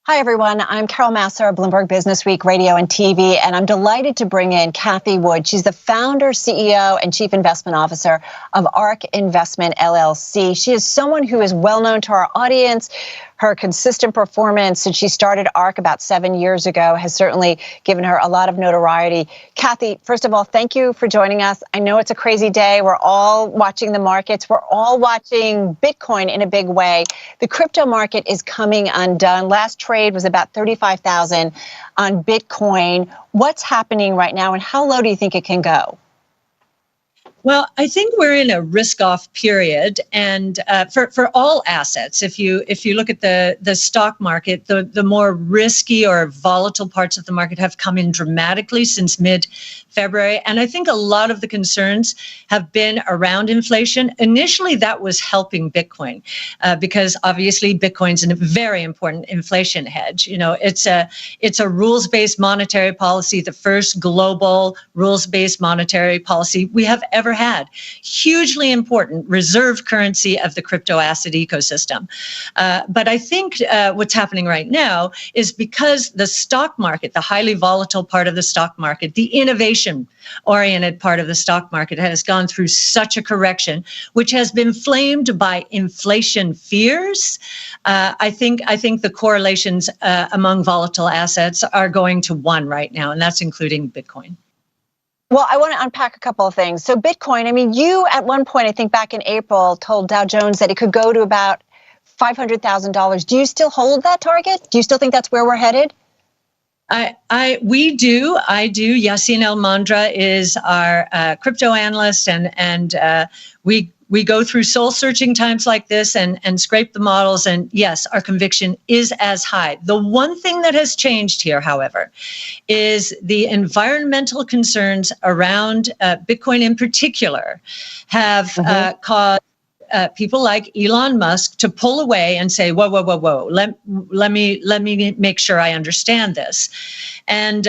Hi, everyone. I'm Carol Massar of Bloomberg Businessweek Radio and TV, and I'm delighted to bring in Cathie Woods. She's the founder, CEO, and Chief Investment Officer of ARK Investment LLC. She is someone who is well known to our audience. Her consistent performance since she started ARK about 7 years ago has certainly given her a lot of notoriety. Cathie, first of all, thank you for joining us. I know it's a crazy day. We're all watching the markets. We're all watching Bitcoin in a big way. The crypto market is coming undone. Last trade was about 35,000 on Bitcoin. What's happening right now, and how low do you think it can go? Well, I think we're in a risk-off period, and for all assets, if you look at the stock market, the more risky or volatile parts of the market have come in dramatically since mid-February, and I think a lot of the concerns have been around inflation. Initially, that was helping Bitcoin because obviously Bitcoin's a very important inflation hedge. You know, it's a rules-based monetary policy, the first global rules-based monetary policy we have ever had. Hugely important reserve currency of the crypto asset ecosystem. But I think what's happening right now is because the stock market, the highly volatile part of the stock market, the innovation-oriented part of the stock market has gone through such a correction, which has been flamed by inflation fears. I think the correlations among volatile assets are going to one right now, and that's including Bitcoin. Well, I want to unpack a couple of things. So Bitcoin, I mean, you at one point, I think back in April, told Dow Jones that it could go to about $500,000. Do you still hold that target? Do you still think that's where we're headed? We do. I do. Yassine El-Mandra is our crypto analyst, and we go through soul-searching times like this and scrape the models. And yes, our conviction is as high. The one thing that has changed here, however, is the environmental concerns around Bitcoin in particular have caused people like Elon Musk to pull away and say, whoa, whoa, whoa, whoa, let me make sure I understand this. And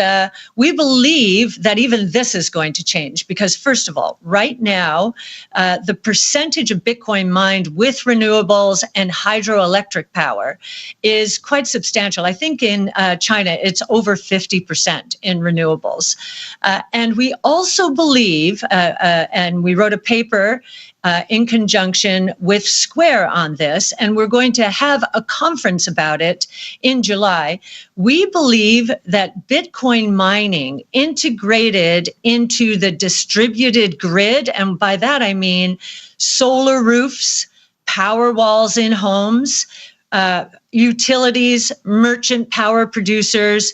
we believe that even this is going to change because, first of all, right now, the percentage of Bitcoin mined with renewables and hydroelectric power is quite substantial. I think in China, it's over 50% in renewables. And we also believe, and we wrote a paper in conjunction with Square on this, and we're going to have a conference about it in July. We believe that Bitcoin mining integrated into the distributed grid, and by that I mean solar roofs, power walls in homes, utilities, merchant power producers,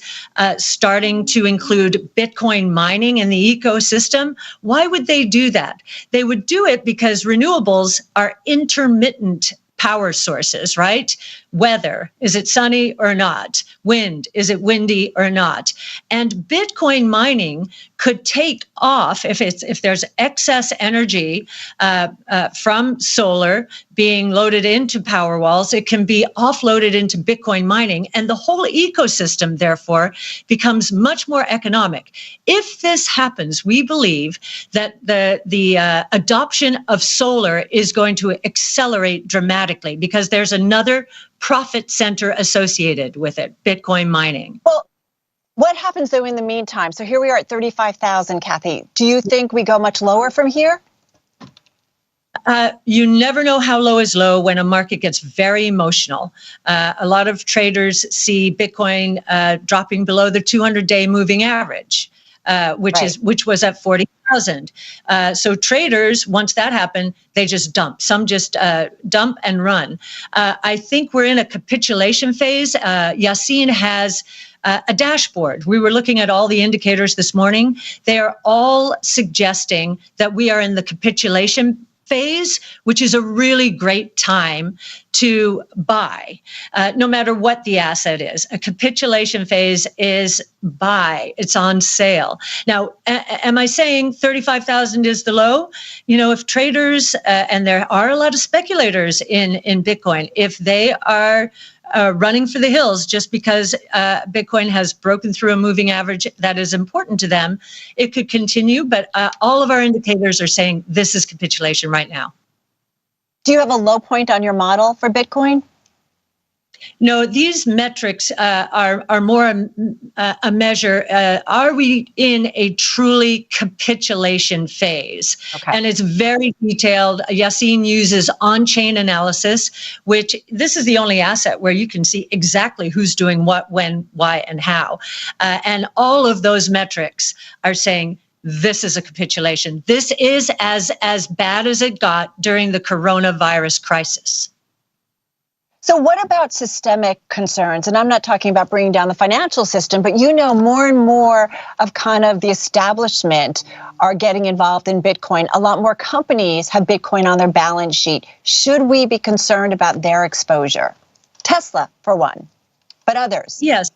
starting to include Bitcoin mining in the ecosystem. Why would they do that? They would do it because renewables are intermittent power sources, right? Weather, is it sunny or not? Wind, is it windy or not? And Bitcoin mining could take off if there's excess energy from solar being loaded into power walls. It can be offloaded into Bitcoin mining, and the whole ecosystem, therefore, becomes much more economic. If this happens, we believe that the adoption of solar is going to accelerate dramatically because there's another profit center associated with it, Bitcoin mining. Well, what happens though in the meantime? So here we are at 35,000, Cathie. Do you think we go much lower from here? You never know how low is low when a market gets very emotional. A lot of traders see Bitcoin dropping below the 200-day moving average, which was at 40,000. So traders, once that happened, they just dump. Some just dump and run. I think we're in a capitulation phase. Yassine has a dashboard. We were looking at all the indicators this morning. They are all suggesting that we are in the capitulation phase, which is a really great time to buy, no matter what the asset is. A capitulation phase is buy. It's on sale. Now, am I saying 35,000 is the low? You know, if traders, and there are a lot of speculators in Bitcoin, if they are running for the hills just because Bitcoin has broken through a moving average that is important to them, it could continue. But all of our indicators are saying this is capitulation right now. Do you have a low point on your model for Bitcoin? No, these metrics are more a measure. Are we in a truly capitulation phase? Okay. And it's very detailed. Yassine uses on-chain analysis, which this is the only asset where you can see exactly who's doing what, when, why, and how. And all of those metrics are saying, this is a capitulation. This is as bad as it got during the coronavirus crisis. So what about systemic concerns? And I'm not talking about bringing down the financial system, but more and more of kind of the establishment are getting involved in Bitcoin. A lot more companies have Bitcoin on their balance sheet. Should we be concerned about their exposure? Tesla, for one, but others. Yes.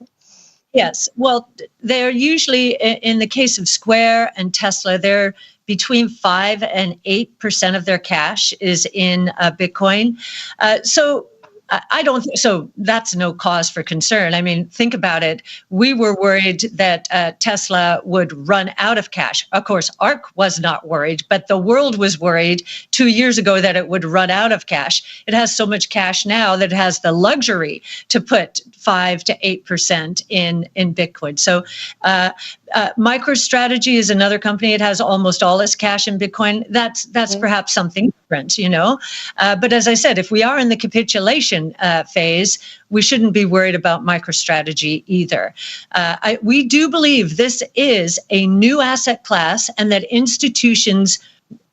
Well, they're usually, in the case of Square and Tesla, they're between 5 and 8% of their cash is in Bitcoin. So that's no cause for concern. I mean, think about it. We were worried that Tesla would run out of cash. Of course, ARK was not worried, but the world was worried 2 years ago that it would run out of cash. It has so much cash now that it has the luxury to put 5 to 8% in Bitcoin. So MicroStrategy is another company. It has almost all its cash in Bitcoin. That's perhaps something different, But as I said, if we are in the capitulation phase, we shouldn't be worried about MicroStrategy either. We do believe this is a new asset class and that institutions,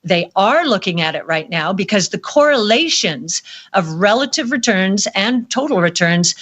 they are looking at it right now because the correlations of relative returns and total returns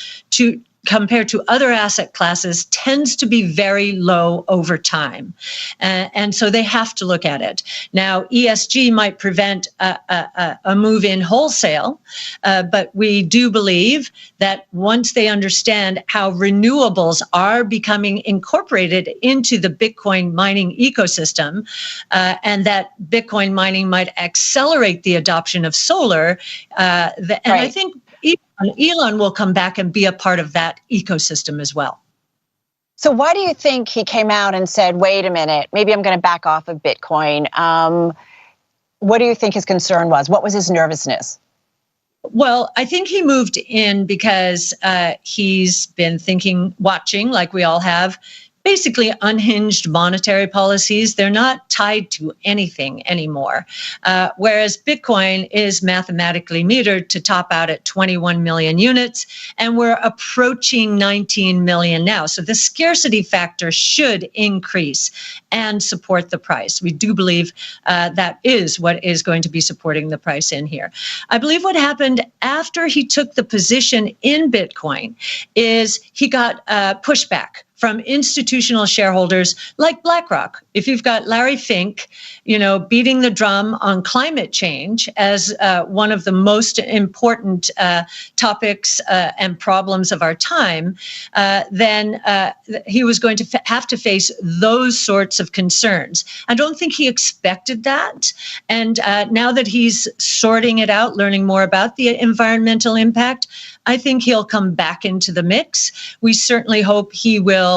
compared to other asset classes tends to be very low over time. And so they have to look at it. Now, ESG might prevent a move in wholesale, but we do believe that once they understand how renewables are becoming incorporated into the Bitcoin mining ecosystem, and that Bitcoin mining might accelerate the adoption of solar, and I think Elon will come back and be a part of that ecosystem as well. So why do you think he came out and said, wait a minute, maybe I'm going to back off of Bitcoin? What do you think his concern was? What was his nervousness? Well, I think he moved in because he's been watching, like we all have, basically unhinged monetary policies. They're not tied to anything anymore. Whereas Bitcoin is mathematically metered to top out at 21 million units, and we're approaching 19 million now. So the scarcity factor should increase and support the price. We do believe that is what is going to be supporting the price in here. I believe what happened after he took the position in Bitcoin is he got pushback from institutional shareholders like BlackRock. If you've got Larry Fink, beating the drum on climate change as one of the most important topics and problems of our time, then he was going to have to face those sorts of concerns. I don't think he expected that. And now that he's sorting it out, learning more about the environmental impact, I think he'll come back into the mix. We certainly hope he will.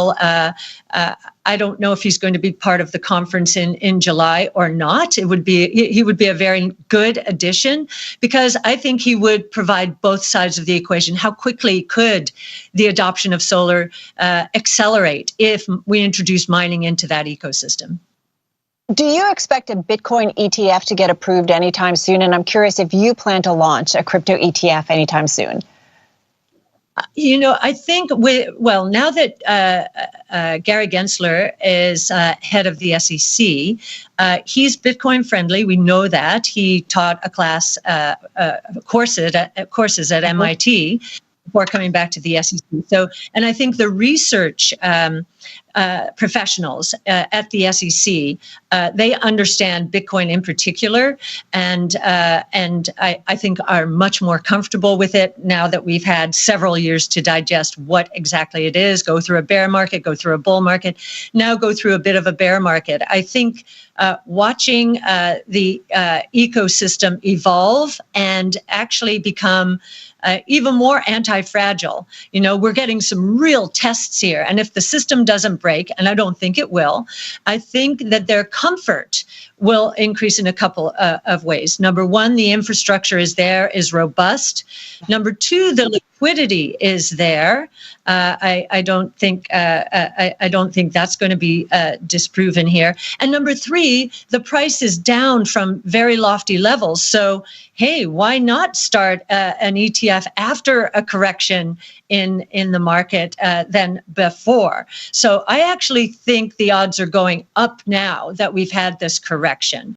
I don't know if he's going to be part of the conference in July or not. He would be a very good addition because I think he would provide both sides of the equation. How quickly could the adoption of solar accelerate if we introduce mining into that ecosystem? Do you expect a Bitcoin ETF to get approved anytime soon? And I'm curious if you plan to launch a crypto ETF anytime soon. I think now that Gary Gensler is head of the SEC, he's Bitcoin friendly. We know that. He taught a class, courses at MIT before coming back to the SEC. So, and I think the research professionals at the SEC, they understand Bitcoin in particular, and I think are much more comfortable with it now that we've had several years to digest what exactly it is, go through a bear market, go through a bull market, now go through a bit of a bear market. I think watching the ecosystem evolve and actually become even more anti-fragile. We're getting some real tests here. And if the system doesn't break, and I don't think it will, I think that their comfort will increase in a couple of ways. Number one, the infrastructure is there, is robust. Number two, the liquidity is there. I don't think that's going to be disproven here. And number three, the price is down from very lofty levels. So, hey, why not start an ETF after a correction in the market than before? So I actually think the odds are going up now that we've had this correction.